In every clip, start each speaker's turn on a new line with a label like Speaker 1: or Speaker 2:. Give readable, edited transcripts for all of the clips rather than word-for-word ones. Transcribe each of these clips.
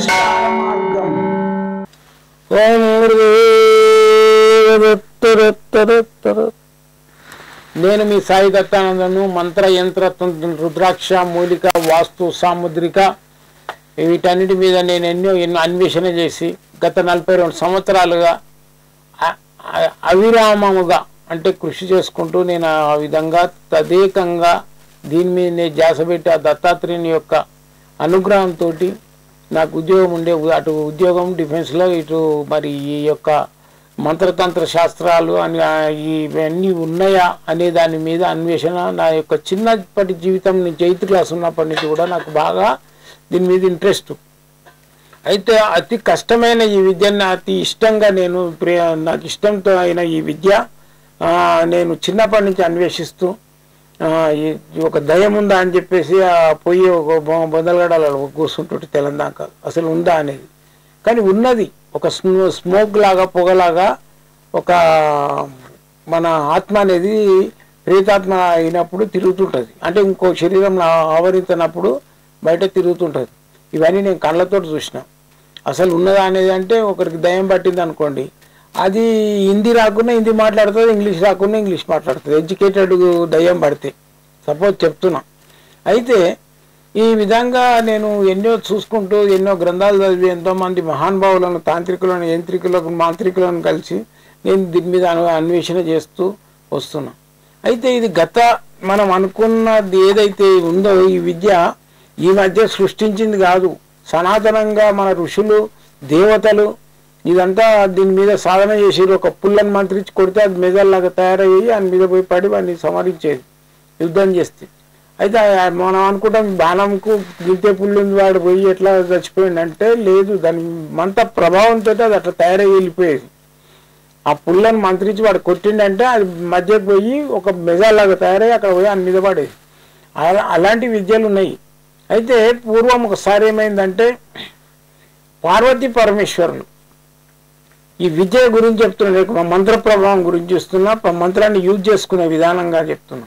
Speaker 1: పరిష్కార మార్గం. నేను మీ సాయి దత్తానందను. మంత్ర యంత్ర రుద్రాక్ష మూలిక వాస్తు సాముద్రిక వీటన్నిటి మీద నేను ఎన్నో అన్వేషణ చేసి గత 42 సంవత్సరాలుగా అవిరామముగా అంటే కృషి చేసుకుంటూ నేను ఆ విధంగా తదేకంగా దీని మీద నేను ధ్యాస పెట్టి ఆ దత్తాత్రేయుని యొక్క అనుగ్రహంతో నాకు ఉద్యోగం ఉండే, అటు ఉద్యోగం డిఫెన్స్లో, ఇటు మరి ఈ యొక్క మంత్రతంత్ర శాస్త్రాలు అని ఇవన్నీ ఉన్నాయా అనే దాని మీద అన్వేషణ. నా యొక్క చిన్నప్పటి జీవితం నుంచి 8th క్లాస్ ఉన్నప్పటి నుంచి కూడా నాకు బాగా దీని మీద ఇంట్రెస్ట్. అయితే అతి కష్టమైన ఈ విద్యను అతి ఇష్టంగా నాకు ఇష్టంతో అయిన ఈ విద్య నేను చిన్నప్పటి నుంచి అన్వేషిస్తూ ఒక దయ్యం ఉందా అని చెప్పేసి పోయి ఒక బొందలగడాల కూర్చుంటుంటే తెలంగాణ అసలు ఉందా అనేది. కానీ ఉన్నది. ఒక స్మోక్ లాగా పొగలాగా ఒక మన ఆత్మ అనేది ప్రేతాత్మ అయినప్పుడు తిరుగుతుంటుంది. అంటే ఇంకో శరీరంలో ఆవరించినప్పుడు బయట తిరుగుతుంటుంది. ఇవన్నీ నేను కళ్ళతో చూసిన. అసలు ఉన్నదా అనేది అంటే ఒకరికి దయ్యం పట్టింది అనుకోండి, అది హిందీ రాకుండా హిందీ మాట్లాడుతుంది, ఇంగ్లీష్ రాకుండా ఇంగ్లీష్ మాట్లాడుతుంది. ఎడ్యుకేటెడ్ దయ్యం పడితే సపోజ్ చెప్తున్నా. అయితే ఈ విధంగా నేను ఎన్నో చూసుకుంటూ ఎన్నో గ్రంథాలు చదివి ఎంతోమంది మహానుభావులను, తాంత్రికులను, యంత్రికులను, మాంత్రికులను కలిసి నేను దీని మీద అన్వేషణ చేస్తూ వస్తున్నా. అయితే ఇది మనం అనుకున్నది ఏదైతే ఉందో ఈ విద్య ఈ మధ్య సృష్టించింది కాదు. సనాతనంగా మన ఋషులు, దేవతలు ఇదంతా దీని మీద సాధన చేసేది. ఒక పుల్లని మంత్రించి కొడితే అది మెదల్లాగా తయారయ్యి దాని మీద పోయి పడి వాడిని సంహరించేది, యుద్ధం చేస్తే. అయితే మనం అనుకుంటాం బాణంకు గింతే పుల్లుంది వాడు పోయి ఎట్లా చచ్చిపోయిందంటే లేదు, దాని మంత ప్రభావంతో అది అట్లా తయారయ్యి వెళ్ళిపోయేది. ఆ పుల్లని మంత్రించి వాడు కొట్టిండంటే అది మధ్యకు పోయి ఒక మెజాల్లాగా తయారయ్యి అక్కడ పోయి దాని మీద పడేది. అలాంటి విద్యలు ఉన్నాయి. అయితే పూర్వం ఒకసారి ఏమైందంటే పార్వతీ పరమేశ్వరులు ఈ విద్య గురించి చెప్తున్నా, మంత్ర ప్రభావం గురించి చూస్తున్నా, మంత్రాన్ని యూజ్ చేసుకునే విధానంగా చెప్తున్నా.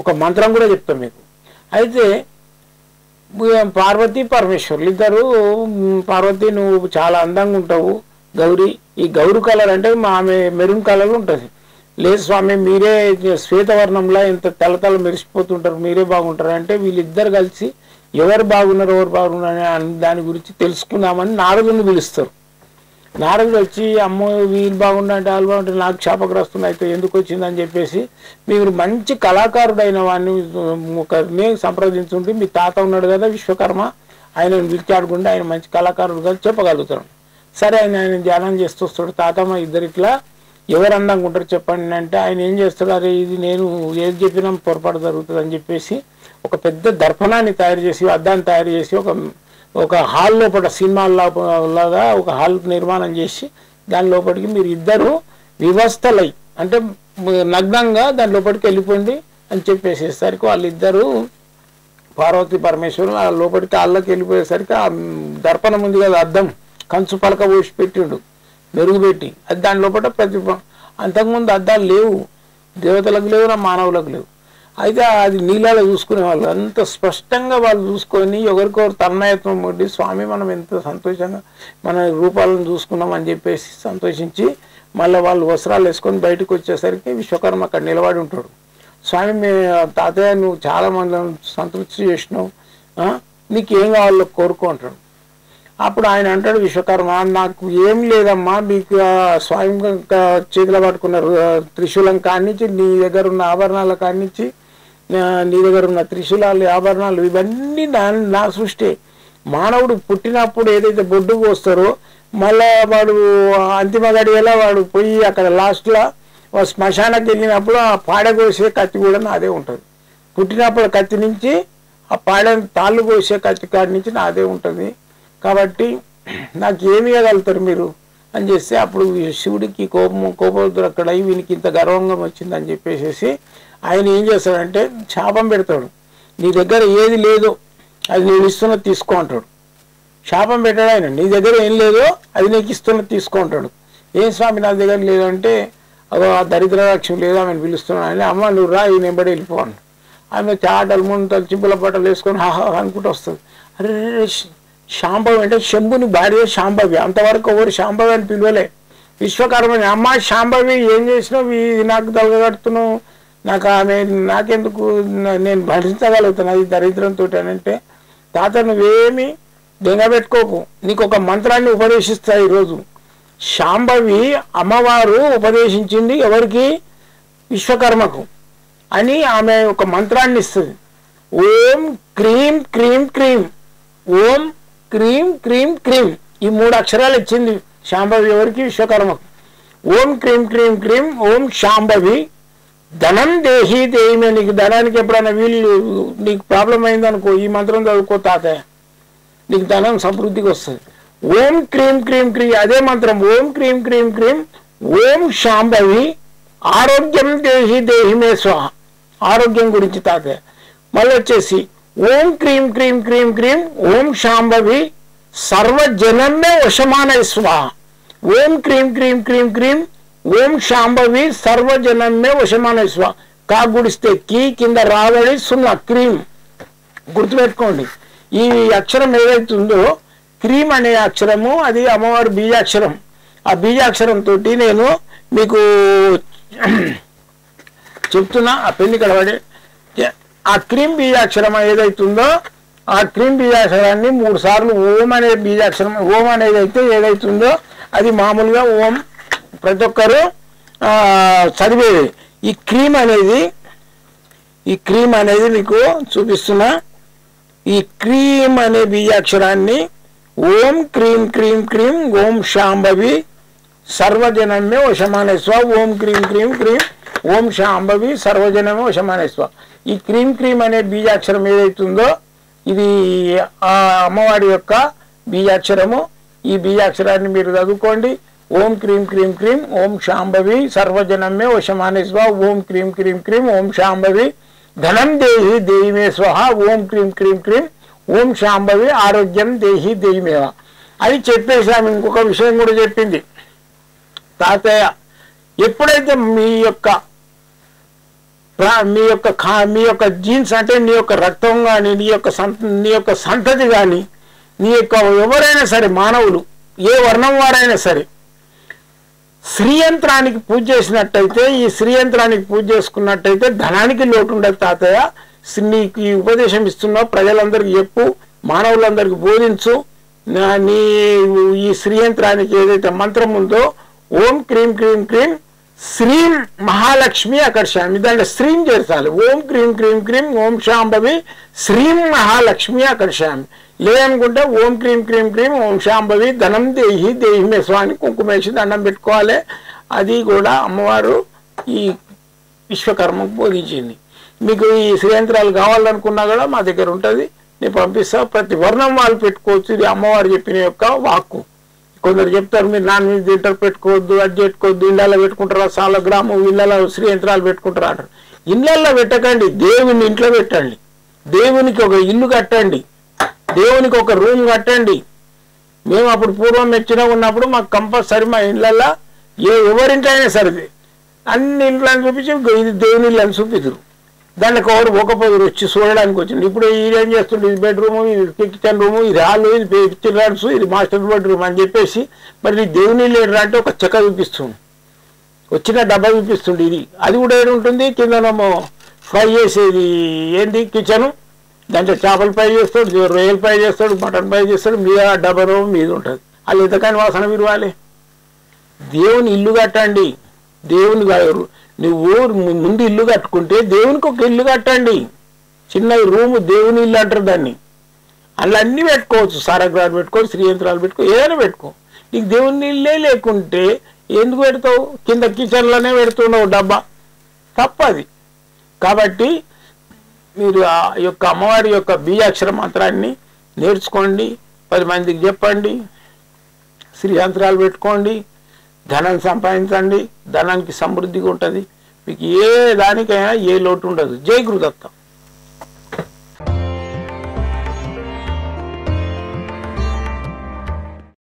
Speaker 1: ఒక మంత్రం కూడా చెప్తాం మీకు. అయితే పార్వతీ పరమేశ్వరులు ఇద్దరు, పార్వతి నువ్వు చాలా అందంగా ఉంటావు గౌరీ, ఈ గౌరు కలర్ అంటే ఆమె మెరూన్ కలర్ ఉంటుంది. లేదు స్వామి మీరే శ్వేతవర్ణంలో ఎంత తలతల మెరిసిపోతుంటారు, మీరే బాగుంటారు అంటే వీళ్ళిద్దరు కలిసి ఎవరు బాగున్నారు అని దాని గురించి తెలుసుకుందామని నారదుని పిలుస్తారు. నారదుడు వచ్చి అమ్మో వీళ్ళు బాగుండంటే వాళ్ళు బాగుంటారు, నాకు శాపగ్రస్తులు అయితే ఎందుకు వచ్చిందని చెప్పేసి మీరు మంచి కళాకారుడైన వాడిని ఒకరిని సంప్రదించుంటే మీ తాత ఉన్నాడు కదా విశ్వకర్మ, ఆయనను పిలిచాడుకుంటే ఆయన మంచి కళాకారుడు కదా చెప్పగలుగుతాడు. సరే ఆయన ధ్యానం చేస్తూ వస్తాడు. తాతమ్మ ఇద్దరిట్లా ఎవరు అందంగా ఉంటారు చెప్పండి అంటే ఆయన ఏం చేస్తాడు, అరే ఇది నేను ఏది చెప్పినా పొరపాటు జరుగుతుంది అని చెప్పేసి ఒక పెద్ద దర్పణాన్ని తయారు చేసి, అద్దాన్ని తయారు చేసి ఒక హాల్ లోపల సినిమాలాగా ఒక హాల్ నిర్మాణం చేసి దాని లోపలికి మీరు ఇద్దరు వివస్థలై అంటే నగ్నంగా దాని లోపలికి వెళ్ళిపోండి అని చెప్పేసేసరికి వాళ్ళిద్దరూ పార్వతీ పరమేశ్వరులు ఆ లోపలికి హాల్లోకి వెళ్ళిపోయేసరికి ఆ దర్పణం ఉంది కదా అద్దం, కంచు పలక పోసి పెట్టిండు మెరుగుపెట్టి, అది దాని లోపల అంతకుముందు అద్దాలు లేవు, దేవతలకు లేవు, నా మానవులకు లేవు. అయితే అది నీళ్ళలో చూసుకునేవాళ్ళు. అంత స్పష్టంగా వాళ్ళు చూసుకొని ఒకరికొకరు తన్మయత్వం ఉండి స్వామి మనం ఎంత సంతోషంగా మన రూపాలను చూసుకున్నాం అని చెప్పేసి సంతోషించి మళ్ళీ వాళ్ళు వస్త్రాలు వేసుకొని బయటకు వచ్చేసరికి విశ్వకర్మ అక్కడ నిలబడి ఉంటాడు. స్వామి తాతయ్య నువ్వు చాలా మందిని సంతృప్తి చేసినావు, నీకేం కావాలో కోరుకో అంటాడు. అప్పుడు ఆయన అంటాడు విశ్వకర్మ నాకు ఏం లేదమ్మా, మీకు స్వామి చేతిలో పట్టుకున్నారు త్రిశూలం కానించి, నీ దగ్గర ఉన్న ఆభరణాల కానించి, నీ దగ్గర ఉన్న త్రిశూలాలు ఆభరణాలు ఇవన్నీ నా సృష్టి. మానవుడు పుట్టినప్పుడు ఏదైతే బొడ్డుకు వస్తారో మళ్ళా వాడు అంతిమ గడియలా వాడు పోయి అక్కడ లాస్ట్లో శ్మశానకి వెళ్ళినప్పుడు ఆ పాడె కోసే కత్తి కూడా నాదే ఉంటుంది. పుట్టినప్పుడు కత్తి నుంచి ఆ పాడె తాళ్ళు కోసే కత్తి కాడి నుంచి నాదే ఉంటుంది. కాబట్టి నాకు ఏమి ఇవ్వగలుగుతారు మీరు అని చేస్తే అప్పుడు శివుడికి కోపోద్దురు అక్కడ వీనికి ఇంత గర్వంగా వచ్చిందని చెప్పేసి ఆయన ఏం చేస్తాడంటే శాపం పెడతాడు. నీ దగ్గర ఏది లేదో అది నేను ఇస్తున్నది తీసుకో అంటాడు. శాపం పెట్టాడు ఆయన, నీ దగ్గర ఏం లేదో అది నీకు ఇస్తున్నది తీసుకో అంటాడు. ఏం స్వామి నా దగ్గర లేదంటే అదో ఆ దరిద్ర లక్ష్యం లేదు ఆమెను పిలుస్తున్నాను అని, అమ్మ నువ్వు రా ఈ నెంబడి వెళ్ళిపోను. ఆమె చాటలు ముంతలు చింపుల బట్టలు వేసుకొని హాహా అనుకుంటూ వస్తుంది. అరే శాంభవి అంటే శంభుని భార్య శాంభవి, అంతవరకు ఎవరు శాంభవి అని పిలవలే. విశ్వకర్మని అమ్మ శాంభవి ఏం చేసినావు, ఇది నాకు తలగడుతున్నావు, నాకు ఆమె నాకెందుకు, నేను భరించగలుగుతాను అది దరిద్రంతో అంటే, తాత నువ్వేమి బెంగపెట్టుకోకు, నీకు ఒక మంత్రాన్ని ఉపదేశిస్తా ఈరోజు. శాంభవి అమ్మవారు ఉపదేశించింది ఎవరికి, విశ్వకర్మకు అని ఆమె ఒక మంత్రాన్ని ఇస్తుంది. ఓం క్రీం క్రీం క్రీం, ఓం క్రీం క్రీం క్రీం, ఈ 3 అక్షరాలు ఇచ్చింది శాంభవి ఎవరికి, విశ్వకర్మకు. ఓం క్రీం క్రీం క్రీం ఓం శాంభవి ధనం దేహి దేహిమే, నీకు ధనానికి ఎప్పుడైనా వీళ్ళు నీకు ప్రాబ్లం అయిందనుకో ఈ మంత్రం చదువుకో తాతయ్య, నీకు ధనం సమృద్ధికి వస్తుంది. ఓం క్రీం క్రీం క్రీం, అదే మంత్రం ఓం క్రీం క్రీం క్రీం ఓం శాంభవి ఆరోగ్యం దేహి దేహిమే స్వాహ, ఆరోగ్యం గురించి తాతయ్య. మళ్ళీ వచ్చేసి ఓం క్రీం క్రీం క్రీం క్రీం ఓం శాంభవి సర్వజనమే వశమానయ స్వాహ, ఓం క్రీం క్రీం క్రీం క్రీం ఓం శాంభవి సర్వజనమే వశమానయ స్వాహ. గుడిస్తే కీ కింద రావడి 0 క్రీం, గుర్తుపెట్టుకోండి. ఈ అక్షరం ఏదైతుందో క్రీం అనే అక్షరము అది అమ్మవారి బీజాక్షరం. ఆ బీజాక్షరంతో నేను మీకు చెప్తున్నా, ఆ పెళ్లి కడబడి ఆ క్రీం బీజాక్షరం ఏదైతుందో ఆ క్రీం బీజాక్షరాన్ని 3 సార్లు ఓం అనే బీజాక్షరం, ఓం అనేది అయితే ఏదైతుందో అది మామూలుగా ఓం ప్రతి ఒక్కరు చదివేది. ఈ క్రీం అనేది మీకు చూపిస్తున్నా. ఈ క్రీం అనే బీజాక్షరాన్ని ఓం క్రీం క్రీం క్రీం ఓం శాంభవి సర్వజనమే వశమానయ స్వ, ఓం క్రీం క్రీం క్రీం ఓం శాంభవి సర్వజనమే వశమానయ స్వ. ఈ క్రీం క్రీం అనే బీజాక్షరం ఏదైతుందో ఇది ఆ అమ్మవారి యొక్క బీజాక్షరము. ఈ బీజాక్షరాన్ని మీరు చదువుకోండి. ఓం క్రీం క్రీం క్రీం ఓం శాంభవి సర్వజనమే వశమానయ స్వ, ఓం క్రీం క్రీం క్రీం ఓం శాంభవి ధనం దేహి దేహిమే స్వహ, ఓం క్రీం క్రీం క్రీం ఓం శాంభవి ఆరోగ్యం దేహి దేహిమేవ అని చెప్పేసాము. ఇంకొక విషయం కూడా చెప్పింది తాతయ్య, ఎప్పుడైతే మీ యొక్క జీన్స్ అంటే నీ యొక్క రక్తం కానీ నీ యొక్క సంతతి కానీ నీ యొక్క ఎవరైనా సరే మానవులు ఏ వర్ణం వారైనా సరే శ్రీయంత్రానికి పూజ చేసినట్టయితే, ఈ శ్రీయంత్రానికి పూజ చేసుకున్నట్టయితే ధనానికి లోటు ఉండదు తాతయ్య. నీకు ఈ ఉపదేశం ఇస్తున్నావు, ప్రజలందరికీ చెప్పు, మానవులందరికీ బోధించు. నీ ఈ శ్రీయంత్రానికి ఏదైతే మంత్రం ఉందో ఓం క్రీం క్రీం క్రీం శ్రీం మహాలక్ష్మి ఆకర్షామి, దాంట్లో శ్రీం చేర్చాలి. ఓం క్రీం క్రీం క్రీం ఓం శాంభవి శ్రీం మహాలక్ష్మి ఆకర్షామి. లేదనుకుంటే ఓం క్రీం క్రీం క్రీం ఓం శాంభవి ధనం దేహి దేహిమే స్వామి కుంకుమేసి దండం పెట్టుకోవాలి. అది కూడా అమ్మవారు ఈ విశ్వకర్మకు బోధించింది. మీకు ఈ శ్రీయంత్రాలు కావాలనుకున్నా కూడా మా దగ్గర ఉంటుంది, నేను పంపిస్తా. ప్రతి వర్ణం వాళ్ళు పెట్టుకోవచ్చు. ఇది అమ్మవారు చెప్పిన యొక్క వాక్కు. కొందరు చెప్తారు మీరు నాన్ వెజ్ తింటారు పెట్టుకోవద్దు, అది పెట్టుకోవద్దు, ఇళ్ళల్లో పెట్టుకుంటారా, చాలా గ్రామం ఇళ్ళలో శ్రీయంత్రాలు పెట్టుకుంటారు అంటారు. ఇళ్ళల్లో పెట్టకండి, దేవుని ఇంట్లో పెట్టండి. దేవునికి ఒక ఇల్లు కట్టండి, దేవునికి ఒక రూమ్ కట్టండి. మేము అప్పుడు పూర్వం మెచ్చిన ఉన్నప్పుడు మాకు కంపల్సరీ మా ఇళ్ళల్లో ఎవరింట్లో అయినా సరే అన్ని ఇంట్లని చూపించి ఇది దేవుని ఇల్లు అని చూపిద్దరు. దానికి ఒక పొద్దు వచ్చి చూడడానికి వచ్చింది. ఇప్పుడు ఇది ఏం చేస్తుండే, ఇది బెడ్రూము, ఇది కిచెన్ రూము, ఇది హాలు, ఇది చిల్డ్రన్స్, ఇది మాస్టర్ బెడ్రూమ్ అని చెప్పేసి మరి దేవుని ఇల్లు అంటే ఒక చెక్క చూపిస్తుంది, వచ్చిన డబ్బా చూపిస్తుంది. ఇది అది కూడా ఏడుంటుంది, కిందనేమో ఫ్రై చేసేది ఏంది కిచెను, దాంట్లో చేపలు ఫ్రై చేస్తాడు, రొయ్యలు ఫ్రై చేస్తాడు, మటన్ ఫ్రై చేస్తాడు, మీద డబ్బా రూమ్ మీద ఉంటుంది. వాళ్ళు ఎంతకని వాసన విరవాలి. దేవుని ఇల్లు కట్టండి. దేవుని నువ్వు ముందు ఇల్లు కట్టుకుంటే దేవునికి ఒక ఇల్లు కట్టండి, చిన్న రూము దేవుని ఇల్లు అంటారు దాన్ని. అందులో అన్నీ పెట్టుకోవచ్చు, సారగ్రాలు పెట్టుకోవచ్చు, శ్రీయంత్రాలు పెట్టుకో, ఏదైనా పెట్టుకో. నీకు దేవుని ఇల్లే లేకుంటే ఎందుకు పెడతావు, కింద కిచెన్లోనే పెడుతున్నావు డబ్బా, తప్పది. కాబట్టి మీరు ఆ యొక్క అమ్మవారి యొక్క బీజాక్షర మంత్రాన్ని నేర్చుకోండి, 10 మందికి చెప్పండి, శ్రీయంత్రాలు పెట్టుకోండి, ధనం సంపాదించండి, ధనానికి సమృద్ధిగా ఉంటుంది. మీకు ఏ దానికైనా ఏ లోటు ఉండదు. జై గురుదత్త.